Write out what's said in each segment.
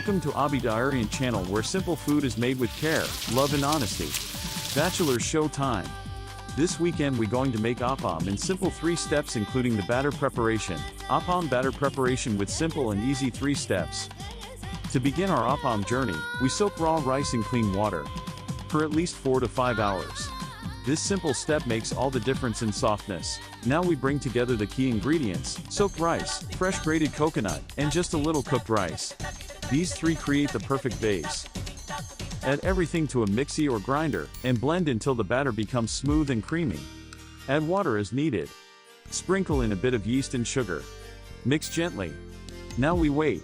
Welcome to Abidarian channel where simple food is made with care, love and honesty. Bachelor's show time. This weekend we going to make appam in simple 3 steps including the batter preparation. Appam batter preparation with simple and easy 3 steps. To begin our appam journey, we soak raw rice in clean water for at least 4 to 5 hours. This simple step makes all the difference in softness. Now we bring together the key ingredients: soaked rice, fresh grated coconut, and just a little cooked rice. These 3 create the perfect base. Add everything to a mixie or grinder, and blend until the batter becomes smooth and creamy. Add water as needed. Sprinkle in a bit of yeast and sugar. Mix gently. Now we wait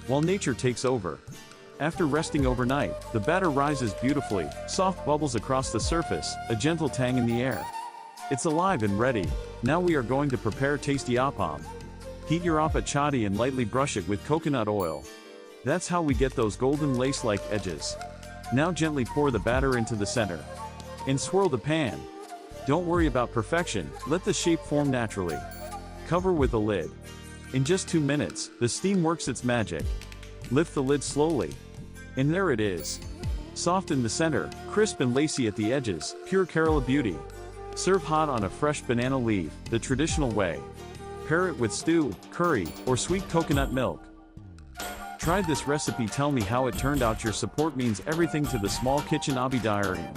while nature takes over. After resting overnight, the batter rises beautifully, soft bubbles across the surface, a gentle tang in the air. It's alive and ready. Now we are going to prepare tasty appam. Heat your appa chatti and lightly brush it with coconut oil. That's how we get those golden lace-like edges. Now gently pour the batter into the center and swirl the pan. Don't worry about perfection, let the shape form naturally. Cover with a lid. In just 2 minutes, the steam works its magic. Lift the lid slowly. And there it is. Soft in the center, crisp and lacy at the edges, pure Kerala beauty. Serve hot on a fresh banana leaf, the traditional way. Pair it with stew, curry, or sweet coconut milk. Tried this recipe, tell me how it turned out. Your support means everything to the small kitchen Abidarian.